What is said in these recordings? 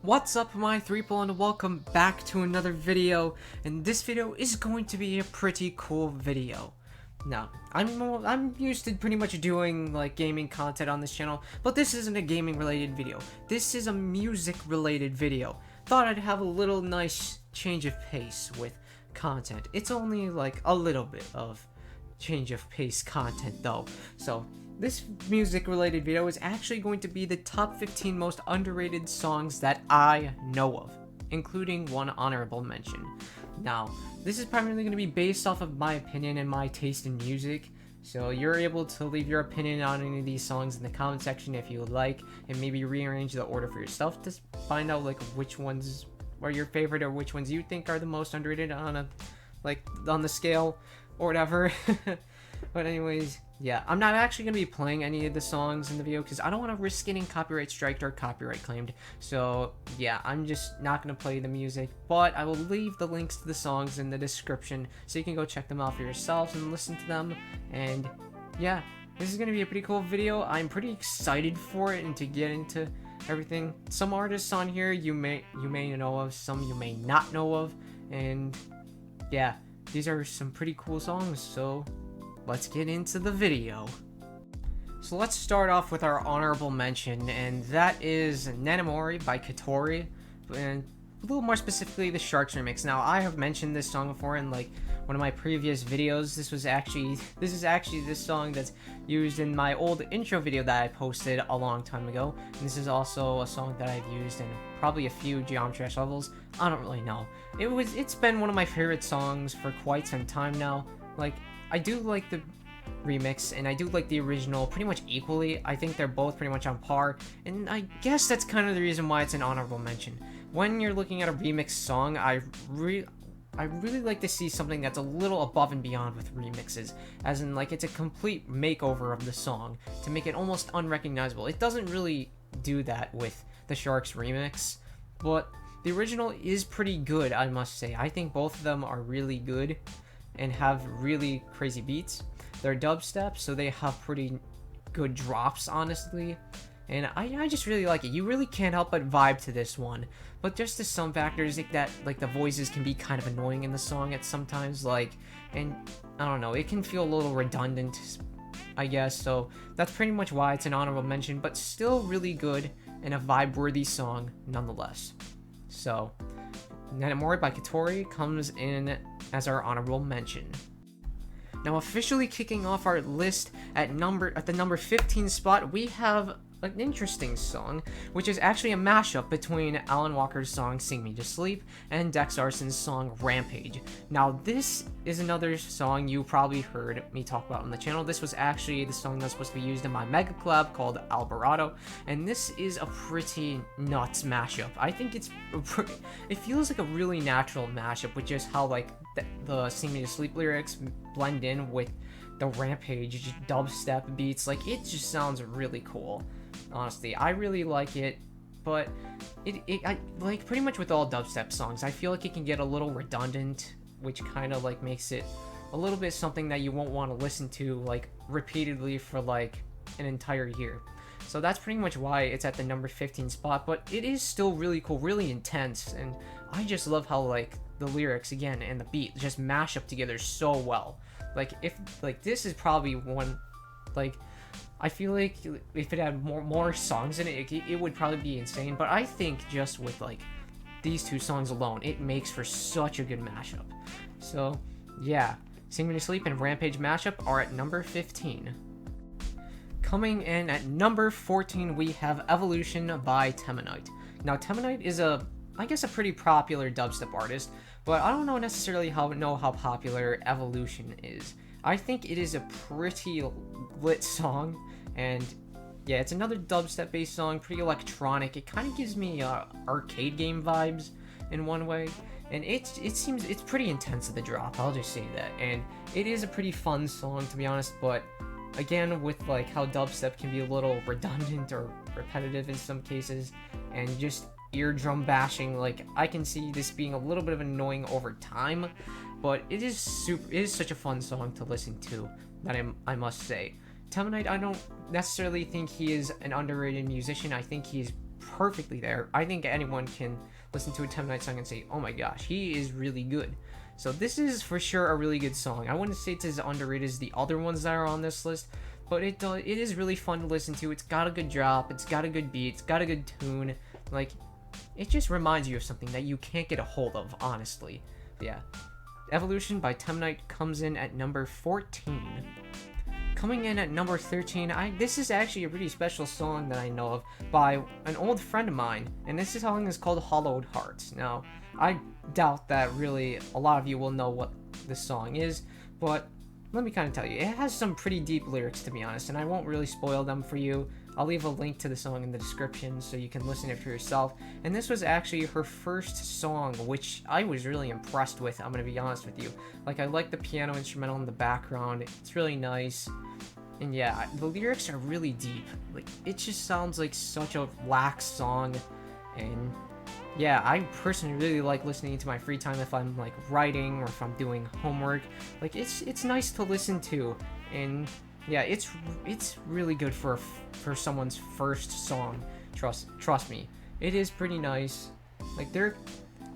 What's up, my people, and welcome back to another video. And this video is going to be a pretty cool video. Now, I'm used to pretty much doing like gaming content on this channel, but this isn't a gaming related video. This is a music related video. Thought I'd have a little nice change of pace with content. It's only like a little bit of change of pace content though. So this music related video is actually going to be the top 15 most underrated songs that I know of, including one honorable mention. Now, this is primarily going to be based off of my opinion and my taste in music, so you're able to leave your opinion on any of these songs in the comment section if you would like, and maybe rearrange the order for yourself to find out like which ones are your favorite or which ones you think are the most underrated on the scale or whatever. But anyways, yeah, I'm not actually going to be playing any of the songs in the video because I don't want to risk getting copyright striked or copyright claimed. So yeah, I'm just not going to play the music, but I will leave the links to the songs in the description so you can go check them out for yourselves and listen to them. And yeah, this is going to be a pretty cool video. I'm pretty excited for it and to get into everything. Some artists on here you may know of, some you may not know of, and yeah, these are some pretty cool songs, so let's get into the video. So let's start off with our honorable mention, and that is Nenamori by Katori, and a little more specifically the Sharks remix. Now, I have mentioned this song before in like one of my previous videos. This is actually this song that's used in my old intro video that I posted a long time ago, and this is also a song that I've used in probably a few Geometry Dash levels. I don't really know. It's been one of my favorite songs for quite some time now. Like, I do like the remix and I do like the original pretty much equally. I think they're both pretty much on par, and I guess that's kind of the reason why it's an honorable mention. When you're looking at a remix song, I really like to see something that's a little above and beyond with remixes, as in like it's a complete makeover of the song to make it almost unrecognizable. It doesn't really do that with the Sharks remix, but the original is pretty good, I must say. I think both of them are really good and have really crazy beats. They're dubstep, so they have pretty good drops, honestly. And I just really like it. You really can't help but vibe to this one. But just to some factors, that like the voices can be kind of annoying in the song at sometimes, like, and I don't know, it can feel a little redundant, I guess. So that's pretty much why it's an honorable mention, but still really good and a vibe-worthy song nonetheless. So Nenamori by Katori comes in as our honorable mention. Now, officially kicking off our list at the number 15 spot, we have an interesting song, which is actually a mashup between Alan Walker's song Sing Me to Sleep and Dex Arson's song Rampage. Now, this is another song you probably heard me talk about on the channel. This was actually the song that's supposed to be used in my mega collab called Alvarado, and this is a pretty nuts mashup. I think it feels like a really natural mashup with just how like the Sing Me to Sleep lyrics blend in with the Rampage dubstep beats. Like, it just sounds really cool. Honestly, I really like it, but I like pretty much with all dubstep songs, I feel like it can get a little redundant, which kind of like makes it a little bit something that you won't want to listen to like repeatedly for like an entire year. So that's pretty much why it's at the number 15 spot, but it is still really cool, really intense, and I just love how like the lyrics again and the beat just mash up together so well. Like, if like this is probably one, like, I feel like if it had more songs in it, it would probably be insane. But I think just with like these two songs alone, it makes for such a good mashup. So yeah, Sing Me to Sleep and Rampage mashup are at number 15. Coming in at number 14, we have Evolution by Temanite. Now, Temanite is I guess a pretty popular dubstep artist, but I don't know necessarily how popular Evolution is. I think it is a pretty lit song, and yeah, it's another dubstep based song, pretty electronic. It kind of gives me arcade game vibes in one way, and it seems it's pretty intense at the drop, I'll just say that. And it is a pretty fun song, to be honest, but again, with like how dubstep can be a little redundant or repetitive in some cases, and just eardrum bashing, like, I can see this being a little bit of annoying over time, but it is such a fun song to listen to, that I must say. Temanite, I don't necessarily think he is an underrated musician. I think he's perfectly there. I think anyone can listen to a Temnite song and say, oh my gosh, he is really good. So this is for sure a really good song. I wouldn't say it's as underrated as the other ones that are on this list, but it is really fun to listen to. It's got a good drop, it's got a good beat, it's got a good tune. Like, it just reminds you of something that you can't get a hold of, honestly. But yeah. Evolution by Temnite comes in at number 14. Coming in at number 13, this is actually a pretty special song that I know of by an old friend of mine, and this song is called Hollowed Hearts. Now, I doubt that really a lot of you will know what this song is, but let me kind of tell you, it has some pretty deep lyrics, to be honest, and I won't really spoil them for you. I'll leave a link to the song in the description so you can listen to it for yourself. And this was actually her first song, which I was really impressed with, I'm gonna be honest with you. Like, I like the piano instrumental in the background, it's really nice. And yeah, the lyrics are really deep. Like, it just sounds like such a lax song. And yeah, I personally really like listening to my free time if I'm like writing or if I'm doing homework. Like, it's nice to listen to. And yeah, it's really good for someone's first song. Trust me, it is pretty nice. Like,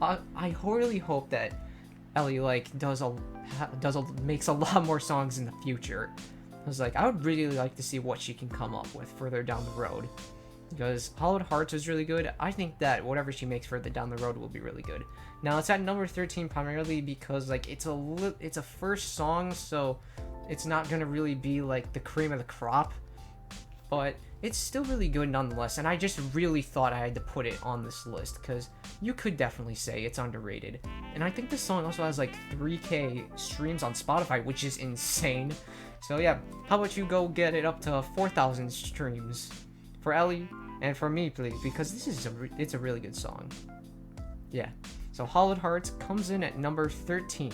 I really hope that Ellie like makes a lot more songs in the future. I was like, I would really like to see what she can come up with further down the road, because Hollowed Hearts was really good. I think that whatever she makes further down the road will be really good. Now, it's at number 13 primarily because like it's a first song, so it's not gonna really be like the cream of the crop, but it's still really good nonetheless. And I just really thought I had to put it on this list because you could definitely say it's underrated. And I think this song also has like 3K streams on Spotify, which is insane. So yeah, how about you go get it up to 4,000 streams for Ellie and for me, please, because this is it's a really good song. Yeah. So Hollowed Hearts comes in at number 13.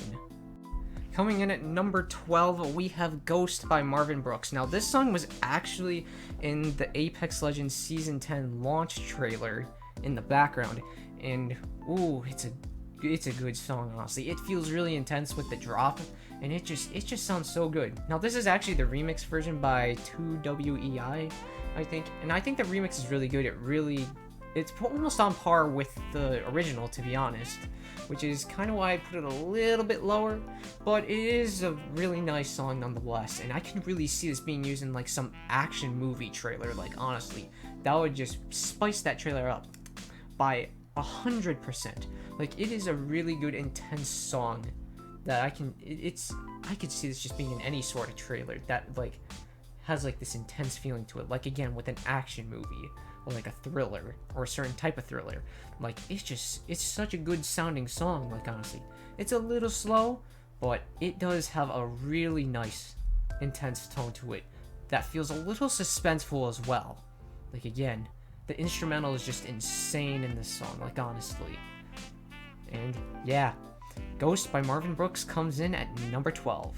Coming in at number 12, we have Ghost by Marvin Brooks. Now, this song was actually in the Apex Legends Season 10 launch trailer in the background, and ooh, it's a good song, honestly. It feels really intense with the drop, and it just sounds so good. Now, this is actually the remix version by 2WEI, I think, and I think the remix is really good. It's almost on par with the original, to be honest, which is kind of why I put it a little bit lower, but it is a really nice song nonetheless, and I can really see this being used in like some action movie trailer. Like, honestly, that would just spice that trailer up by 100%. Like, it is a really good, intense song that I could see this just being in any sort of trailer that like has like this intense feeling to it, like again with an action movie or like a thriller or a certain type of thriller. Like, it's such a good sounding song. Like, honestly, it's a little slow, but it does have a really nice intense tone to it that feels a little suspenseful as well. Like, again, the instrumental is just insane in this song, like, honestly. And yeah, Ghost by Marvin Brooks comes in at number 12.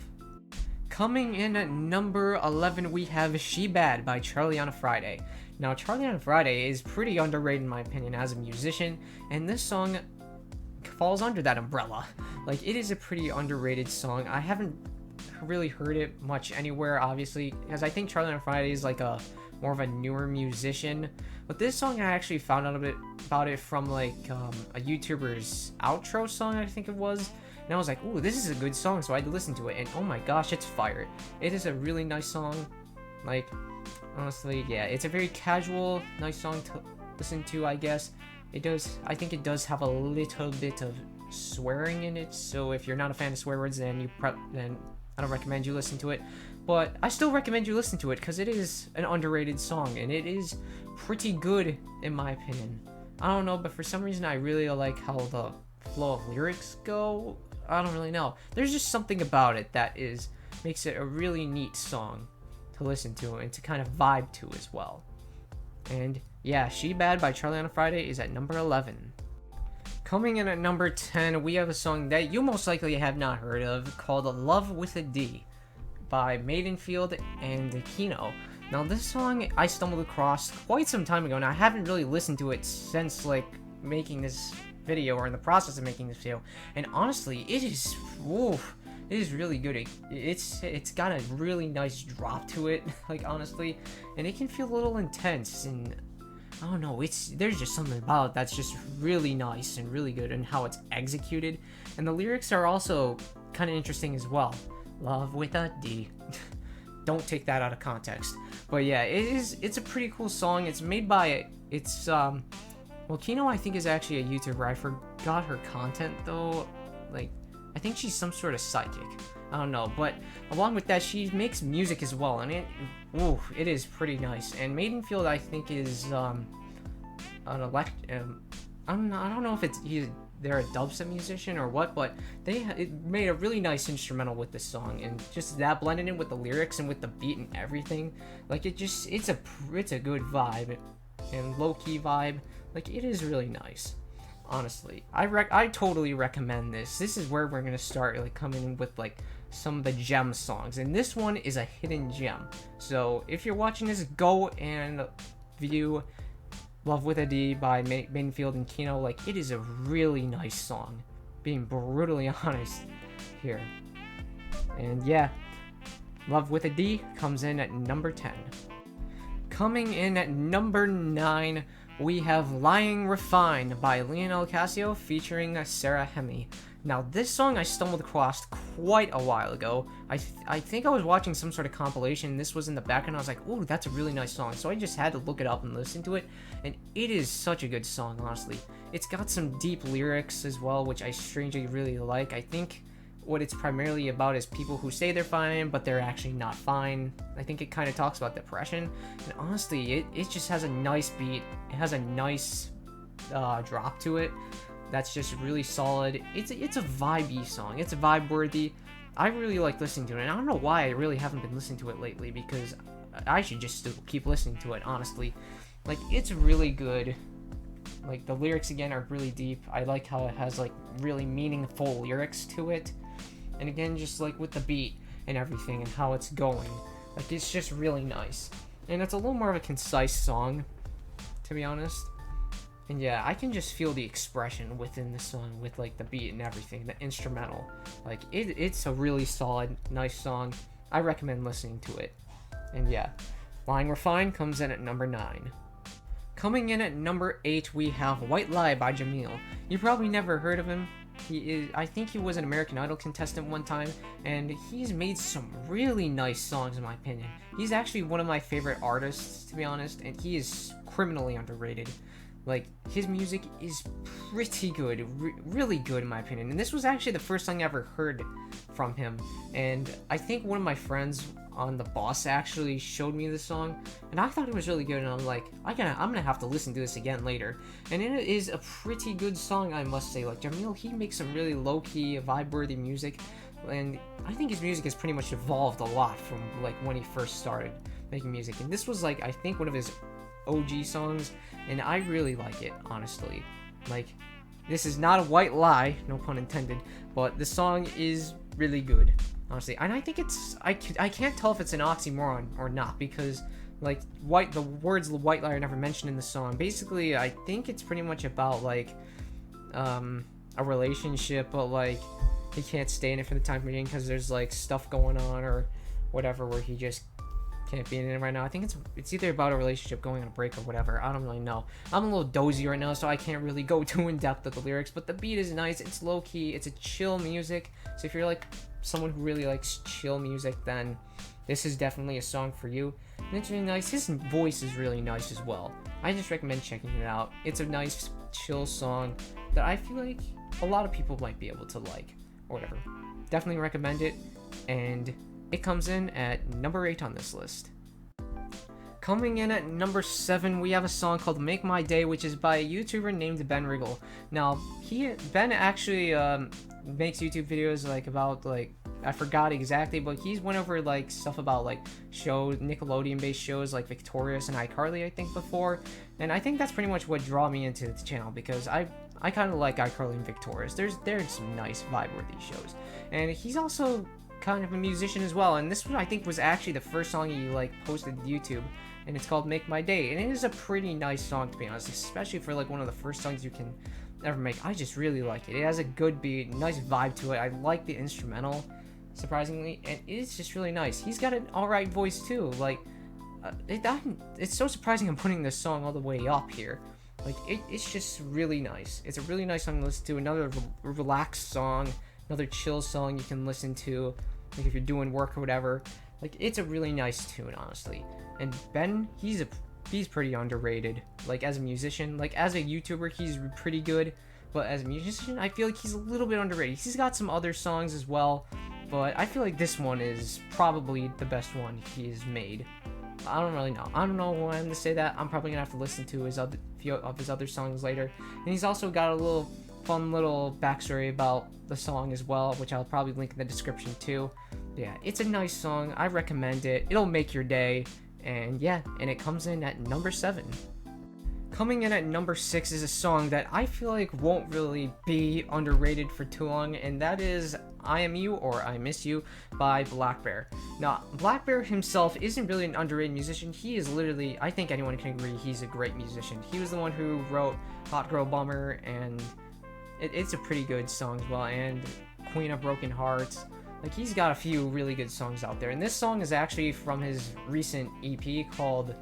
Coming in at number 11, we have She Bad by Charlie on a Friday. Now, Charlie on a Friday is pretty underrated in my opinion as a musician, and this song falls under that umbrella. Like, it is a pretty underrated song. I haven't really heard it much anywhere, obviously, because I think Charlie on a Friday is like more of a newer musician. But this song, I actually found out a bit about it from like a YouTuber's outro song, I think it was. And I was like, ooh, this is a good song, so I had to listen to it, and oh my gosh, it's fire. It is a really nice song. Like, honestly, yeah, it's a very casual, nice song to listen to, I guess. I think it does have a little bit of swearing in it, so if you're not a fan of swear words, then I don't recommend you listen to it. But I still recommend you listen to it, because it is an underrated song, and it is pretty good, in my opinion. I don't know, but for some reason, I really like how the flow of lyrics go. I don't really know. There's just something about it that makes it a really neat song to listen to and to kind of vibe to as well. And yeah, She Bad by Charlie on a Friday is at number 11. Coming in at number 10, we have a song that you most likely have not heard of called Love with a D by Maidenfield and Kino. Now, this song I stumbled across quite some time ago, and I haven't really listened to it since like making this video or in the process of making this video, and honestly, it is really good. It's got a really nice drop to it, like, honestly, and it can feel a little intense, and I don't know, there's just something about it that's just really nice and really good, and how it's executed. And the lyrics are also kind of interesting as well. Love with a D. Don't take that out of context. But yeah, it's a pretty cool song. It's made by well, Kino, I think, is actually a YouTuber. I forgot her content though. Like, I think she's some sort of psychic. I don't know, but along with that, she makes music as well, and it is pretty nice. And Maidenfield, I think, is an I don't know if they're a dubstep musician or what, but it made a really nice instrumental with this song, and just that blended in with the lyrics and with the beat and everything, like it's a good vibe and low key vibe. Like, it is really nice. Honestly, I totally recommend this. This is where we're gonna start, like, coming in with like some of the gem songs, and this one is a hidden gem. So if you're watching this, go and view Love with a D by Maidenfield and Kino. Like, it is a really nice song, being brutally honest here. And yeah, Love with a D comes in at number 10. Coming in at number 9, we have Lying Refined by Lionel Casio featuring Sarah Hemi. Now, this song I stumbled across quite a while ago. I think I was watching some sort of compilation, this was in the background, I was like, ooh, that's a really nice song. So I just had to look it up and listen to it, and it is such a good song, honestly. It's got some deep lyrics as well, which I strangely really like. I think what it's primarily about is people who say they're fine, but they're actually not fine. I think it kind of talks about depression, and honestly, it just has a nice beat. It has a nice drop to it that's just really solid. It's a vibey song. It's a vibe worthy. I really like listening to it, and I don't know why I really haven't been listening to it lately, because I should just still keep listening to it, honestly. Like, it's really good. Like, the lyrics again are really deep. I like how it has like really meaningful lyrics to it, and again, just like with the beat and everything and how it's going, like, it's just really nice. And it's a little more of a concise song, to be honest. And yeah, I can just feel the expression within the song with like the beat and everything, the instrumental. Like, it's a really solid, nice song. I recommend listening to it. And yeah, Lying Refined comes in at number 9. Coming in at number 8, we have White Lie by Jamil. You probably never heard of him. I think he was an American Idol contestant one time, and he's made some really nice songs in my opinion. He's actually one of my favorite artists, to be honest, and he is criminally underrated. Like, his music is pretty good, really good in my opinion. And this was actually the first song I ever heard from him. And I think one of my friends on the bus actually showed me this song, and I thought it was really good. And I'm like, I'm gonna have to listen to this again later. And it is a pretty good song, I must say. Like, Jamil, he makes some really low-key, vibe-worthy music, and I think his music has pretty much evolved a lot from like when he first started making music. And this was like, I think, one of his OG songs, and I really like it, honestly. Like, this is not a white lie, no pun intended, but the song is really good, honestly. And I think it's, I can't tell if it's an oxymoron or not, because like the words white lie are never mentioned in the song. Basically, I think it's pretty much about like a relationship, but like he can't stay in it for the time being because there's like stuff going on or whatever, where he just can't be in it right now. I think it's either about a relationship going on a break or whatever. I don't really know. I'm a little dozy right now, so I can't really go too in depth with the lyrics, but the beat is nice. It's low key. It's a chill music. So if you're like someone who really likes chill music, then this is definitely a song for you. And it's really nice. His voice is really nice as well. I just recommend checking it out. It's a nice chill song that I feel like a lot of people might be able to like, or whatever. Definitely recommend it, and it comes in at number 8 on this list. Coming in at number 7, we have a song called Make My Day, which is by a YouTuber named Ben Riggle. Now, Ben actually makes YouTube videos like about, like, I forgot exactly, but he's went over like stuff about like shows, Nickelodeon-based shows like Victorious and iCarly, I think, before. And I think that's pretty much what drew me into the channel, because I kind of like iCarly and Victorious. There's some nice vibe-worthy shows. And he's also kind of a musician as well, and this one I think was actually the first song he like posted to YouTube, and it's called Make My Day, and it is a pretty nice song, to be honest, especially for like one of the first songs you can ever make. I just really like it. It has a good beat, nice vibe to it. I like the instrumental, surprisingly, and it's just really nice. He's got an alright voice too. Like, it's so surprising I'm putting this song all the way up here. Like, it's just really nice. It's a really nice song to listen to. Another relaxed song, another chill song you can listen to, like if you're doing work or whatever. Like, it's a really nice tune, honestly. And Ben, he's pretty underrated. Like, as a musician, like as a YouTuber, he's pretty good. But as a musician, I feel like he's a little bit underrated. He's got some other songs as well, but I feel like this one is probably the best one he's made. I don't really know. I don't know when to say that. I'm probably gonna have to listen to his few of his other songs later. And he's also got a little fun little backstory about the song as well, which I'll probably link in the description too. Yeah, it's a nice song. I recommend it. It'll make your day. And yeah, and it comes in at number 7. Coming in at number 6 is a song that I feel like won't really be underrated for too long, and that is I Am You or I Miss You by blackbear. Now, blackbear himself isn't really an underrated musician. He is literally, I think anyone can agree, he's a great musician. He was the one who wrote Hot Girl Bummer, and it's a pretty good song as well, and Queen of Broken Hearts. Like, he's got a few really good songs out there, and this song is actually from his recent EP called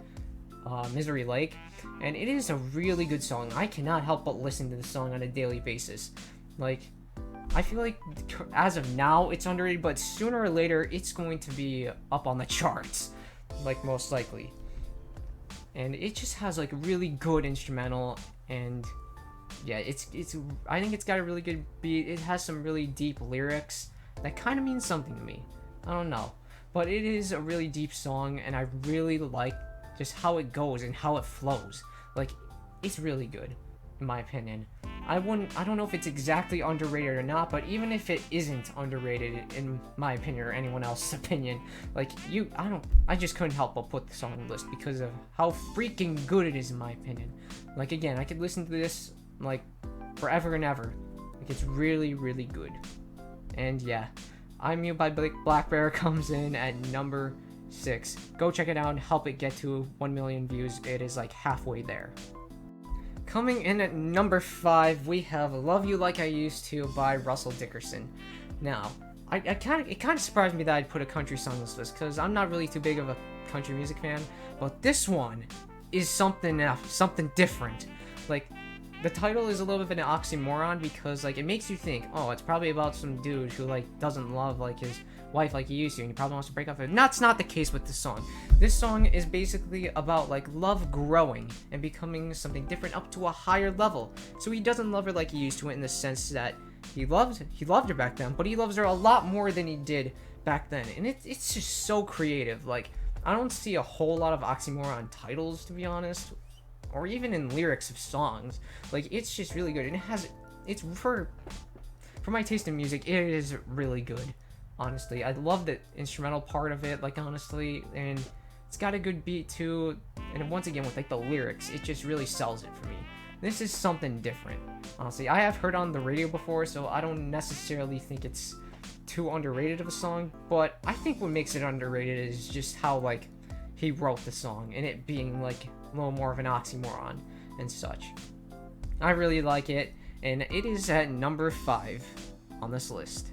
Misery Lake, and it is a really good song. I cannot help but listen to this song on a daily basis. Like, I feel like as of now it's underrated, but sooner or later it's going to be up on the charts, like most likely. And it just has like really good instrumental, and yeah, it's I think it's got a really good beat. It has some really deep lyrics that kind of means something to me. I don't know, but it is a really deep song, and I really like just how it goes and how it flows. Like, it's really good, in my opinion. I don't know if it's exactly underrated or not, but even if it isn't underrated, in my opinion, or anyone else's opinion, like, I just couldn't help but put this on the list because of how freaking good it is, in my opinion. Like, again, I could listen to this, like, forever and ever. Like, it's really, really good. And yeah, I'm You by blackbear comes in at number 6. Go check it out and help it get to 1 million views. It is like halfway there. Coming in at number 5, we have Love You Like I Used To by Russell Dickerson. Now, it kind of surprised me that I'd put a country song on this list, because I'm not really too big of a country music fan, but this one is something else, something different. Like, the title is a little bit of an oxymoron, because like it makes you think, oh, it's probably about some dude who like doesn't love like his wife like he used to, and he probably wants to break up with her. That's not the case with this song. This song is basically about like love growing and becoming something different up to a higher level. So he doesn't love her like he used to, in the sense that he loved her back then, but he loves her a lot more than he did back then. And it's just so creative. Like, I don't see a whole lot of oxymoron titles, to be honest, or even in lyrics of songs. Like, it's just really good, and it's for my taste in music, it is really good. Honestly, I love the instrumental part of it, like, honestly, and it's got a good beat too, and once again, with like the lyrics, it just really sells it for me. This is something different, honestly. I have heard on the radio before, so I don't necessarily think it's too underrated of a song, but I think what makes it underrated is just how like he wrote the song, and it being like a little more of an oxymoron and such. I really like it, and it is at number 5 on this list.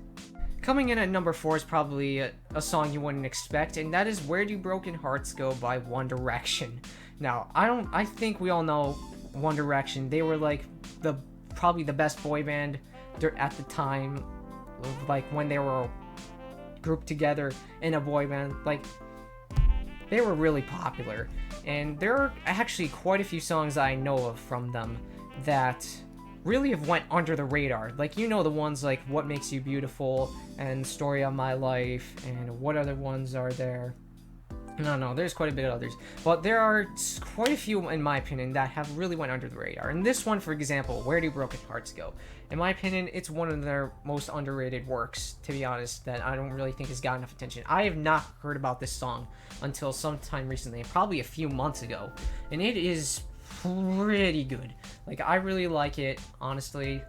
Coming in at number 4 is probably a song you wouldn't expect, and that is Where Do Broken Hearts Go by One Direction. Now, I think we all know One Direction. They were like probably the best boy band at the time, like when they were grouped together in a boy band. Like, they were really popular, and there are actually quite a few songs that I know of from them that really have went under the radar. Like, you know, the ones like What Makes You Beautiful and Story of My Life, and what other ones are there? No, there's quite a bit of others, but there are quite a few, in my opinion, that have really went under the radar. And this one, for example, Where Do Broken Hearts Go? In my opinion, it's one of their most underrated works, to be honest, that I don't really think has got enough attention. I have not heard about this song until sometime recently, probably a few months ago, and it is pretty good. Like, I really like it, honestly.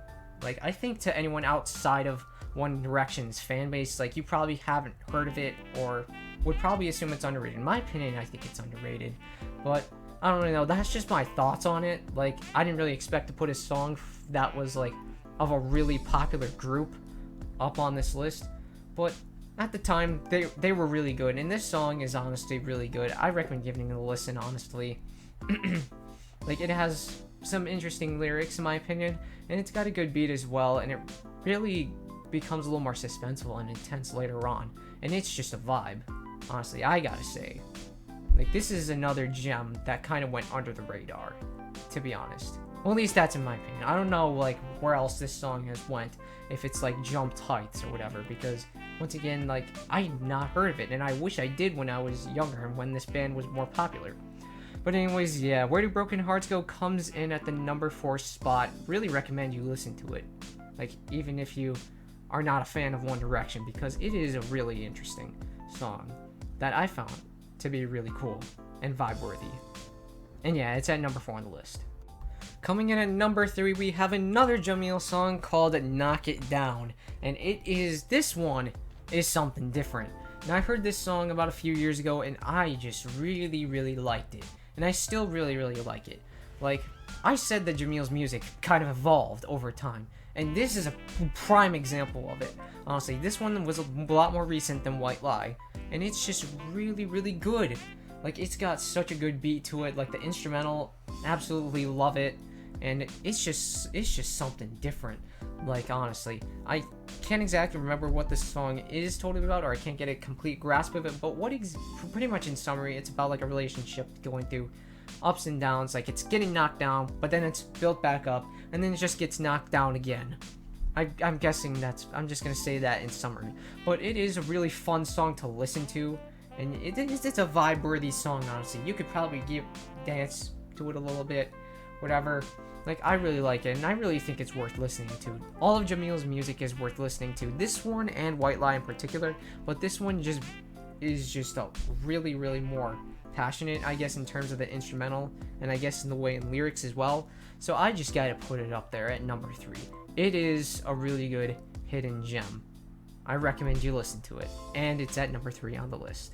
Like, I think to anyone outside of One Direction's fan base, like, you probably haven't heard of it, or would probably assume it's underrated. In my opinion, I think it's underrated, but I don't really know. That's just my thoughts on it. Like, I didn't really expect to put a song that was like of a really popular group up on this list, but at the time, they were really good, and this song is honestly really good. I recommend giving it a listen, honestly. Like, it has some interesting lyrics, in my opinion, and it's got a good beat as well, and it really becomes a little more suspenseful and intense later on, and it's just a vibe, honestly, I gotta say. Like, this is another gem that kind of went under the radar, to be honest. Well, at least that's in my opinion. I don't know, like, where else this song has went, if it's, like, jumped heights or whatever, because, once again, like, I had not heard of it, and I wish I did when I was younger and when this band was more popular. But anyways, yeah, Where Do Broken Hearts Go comes in at the number 4 spot. Really recommend you listen to it, like, even if you are not a fan of One Direction, because it is a really interesting song that I found to be really cool and vibe-worthy. And yeah, it's at number 4 on the list. Coming in at number 3, we have another Jamil song called Knock It Down, and this one is something different. Now, I heard this song about a few years ago, and I just really, really liked it, and I still really, really like it. Like, I said that Jamil's music kind of evolved over time, and this is a prime example of it. Honestly, this one was a lot more recent than White Lie, and it's just really, really good. Like, it's got such a good beat to it. Like, the instrumental, absolutely love it, and it's just something different. Like, honestly, I can't exactly remember what this song is totally about, or I can't get a complete grasp of it, but pretty much in summary, it's about, like, a relationship going through ups and downs. Like, it's getting knocked down, but then it's built back up, and then it just gets knocked down again. I'm guessing I'm just gonna say that in summary, but it is a really fun song to listen to, and it's a vibe-worthy song, honestly. You could probably dance to it a little bit, whatever. Like, I really like it, and I really think it's worth listening to. All of Jamil's music is worth listening to. This one and White Lie in particular, but this one is just a really, really more passionate, I guess, in terms of the instrumental, and I guess in the way in lyrics as well. So I just gotta put it up there at number 3. It is a really good hidden gem. I recommend you listen to it, and it's at number 3 on the list.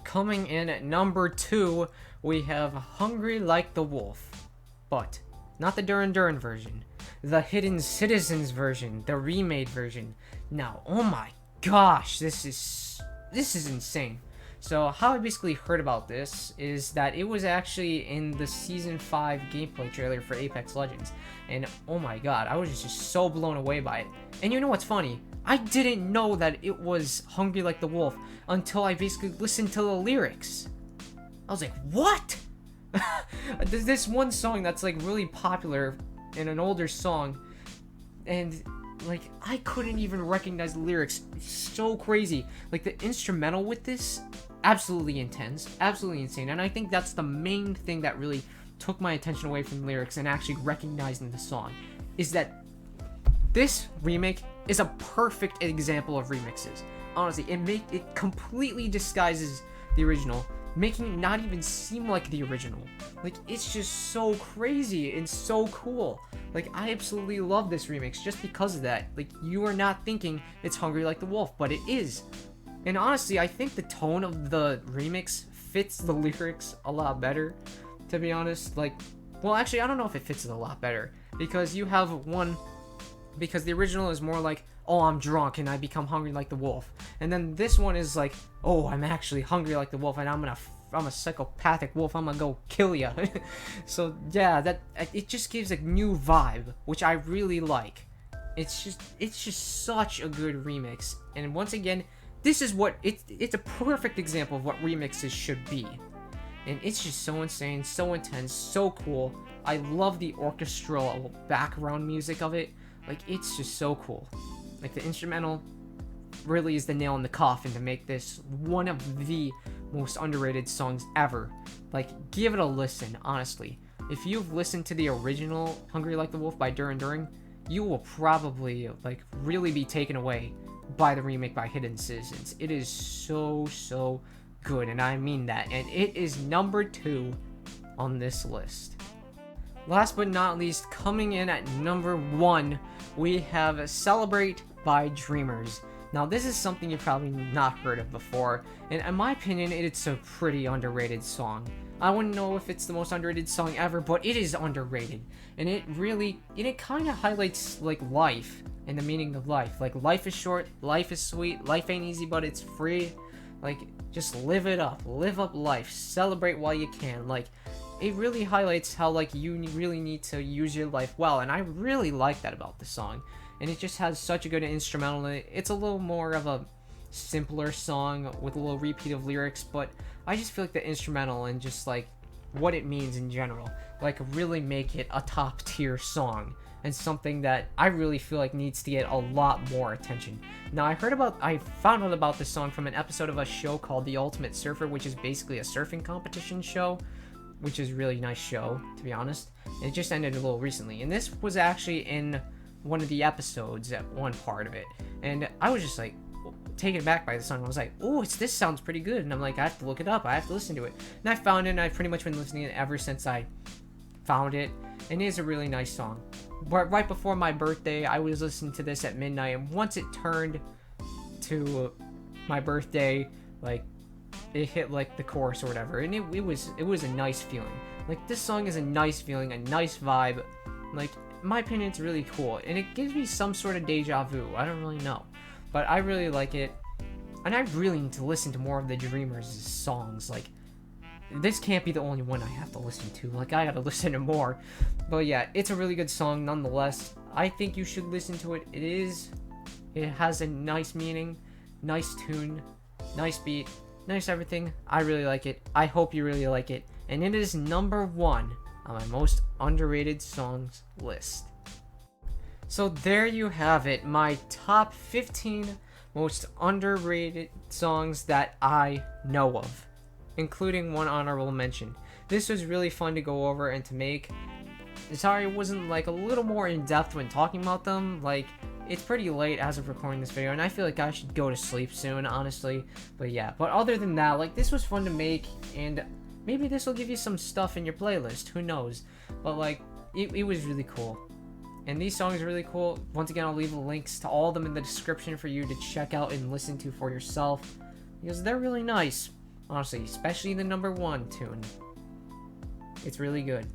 Coming in at number 2, we have Hungry Like the Wolf, but not the Duran Duran version, the Hidden Citizens version, the remade version. Now, oh my gosh, this is insane. So how I basically heard about this is that it was actually in the Season 5 gameplay trailer for Apex Legends, and oh my god, I was just so blown away by it. And you know what's funny? I didn't know that it was Hungry Like the Wolf until I basically listened to the lyrics. I was like, what? There's this one song that's, like, really popular in an older song, and, like, I couldn't even recognize the lyrics. It's so crazy. Like, the instrumental with this, absolutely intense, absolutely insane, and I think that's the main thing that really took my attention away from the lyrics and actually recognizing the song, is that this remake is a perfect example of remixes. Honestly, it completely disguises the original, making it not even seem like the original. Like, it's just so crazy and so cool. Like, I absolutely love this remix just because of that. Like, you are not thinking it's Hungry Like the Wolf, but it is. And honestly, I think the tone of the remix fits the lyrics a lot better, to be honest. Like, well, actually, I don't know if it fits it a lot better, because you have because the original is more like, oh, I'm drunk and I become hungry like the wolf. And then this one is like, oh, I'm actually hungry like the wolf and I'm a psychopathic wolf, I'm gonna go kill ya. So yeah, it just gives a new vibe, which I really like. It's just such a good remix. And once again, this is what it's a perfect example of what remixes should be. And it's just so insane, so intense, so cool. I love the orchestral background music of it. Like, it's just so cool. Like, the instrumental really is the nail in the coffin to make this one of the most underrated songs ever. Like, give it a listen, honestly. If you've listened to the original Hungry Like the Wolf by Duran Duran, you will probably, like, really be taken away by the remake by Hidden Citizens. It is so good, and I mean that. And it is number 2 on this list. Last but not least, coming in at number 1, we have Celebrate by Dreamers. Now, this is something you've probably not heard of before, and in my opinion, it's a pretty underrated song. I wouldn't know if it's the most underrated song ever, but it is underrated, and it kind of highlights, like, life, and the meaning of life. Like, life is short, life is sweet, life ain't easy, but it's free. Like, just live it up, live up life, celebrate while you can. Like, it really highlights how, like, you really need to use your life well, and I really like that about the song. And it just has such a good instrumental in it. It's a little more of a simpler song with a little repeat of lyrics, but I just feel like the instrumental and just like what it means in general, like, really make it a top tier song and something that I really feel like needs to get a lot more attention. Now, I found out about this song from an episode of a show called The Ultimate Surfer, which is basically a surfing competition show, which is a really nice show, to be honest. And it just ended a little recently, and this was actually in one of the episodes at one part of it, and I was just like taken aback by the song. I was like, oh, this sounds pretty good, and I'm like, I have to look it up, I have to listen to it, and I found it, and I've pretty much been listening to it ever since I found it, and it is a really nice song. But right before my birthday, I was listening to this at midnight, and once it turned to my birthday, like, it hit like the chorus or whatever, and it was a nice feeling. Like, this song is a nice feeling, a nice vibe. Like, in my opinion, it's really cool, and it gives me some sort of deja vu. I don't really know, but I really like it, and I really need to listen to more of the Dreamers' songs. Like, this can't be the only one I have to listen to. Like, I gotta listen to more. But yeah, it's a really good song nonetheless. I think you should listen to it. It has a nice meaning, nice tune, nice beat, nice everything. I really like it. I hope you really like it, and it is number 1 on my most underrated songs list. So there you have it, my top 15 most underrated songs that I know of, including one honorable mention. This was really fun to go over and to make. Sorry it wasn't like a little more in depth when talking about them. Like, it's pretty late as of recording this video, and I feel like I should go to sleep soon, honestly. But yeah, but other than that, like, this was fun to make, and maybe this will give you some stuff in your playlist, who knows. But like, it was really cool. And these songs are really cool. Once again, I'll leave the links to all of them in the description for you to check out and listen to for yourself, because they're really nice, honestly, especially the number 1 tune. It's really good.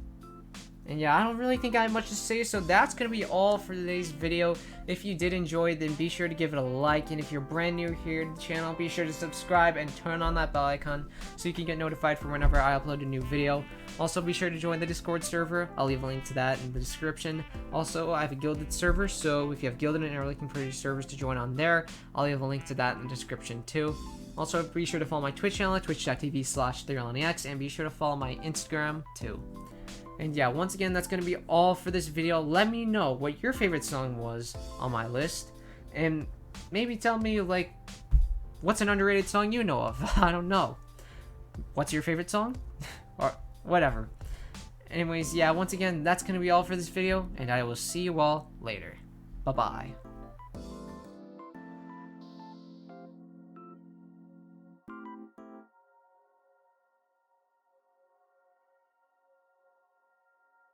And yeah, I don't really think I have much to say, so that's going to be all for today's video. If you did enjoy, then be sure to give it a like, and if you're brand new here to the channel, be sure to subscribe and turn on that bell icon so you can get notified for whenever I upload a new video. Also, be sure to join the Discord server. I'll leave a link to that in the description. Also, I have a Guilded server, so if you have Guilded and are looking for your servers to join on there, I'll leave a link to that in the description too. Also, be sure to follow my Twitch channel at twitch.tv/TheRealNEX, and be sure to follow my Instagram too. And yeah, once again, that's going to be all for this video. Let me know what your favorite song was on my list, and maybe tell me, like, what's an underrated song you know of? I don't know. What's your favorite song? Or whatever. Anyways, yeah, once again, that's going to be all for this video, and I will see you all later. Bye-bye.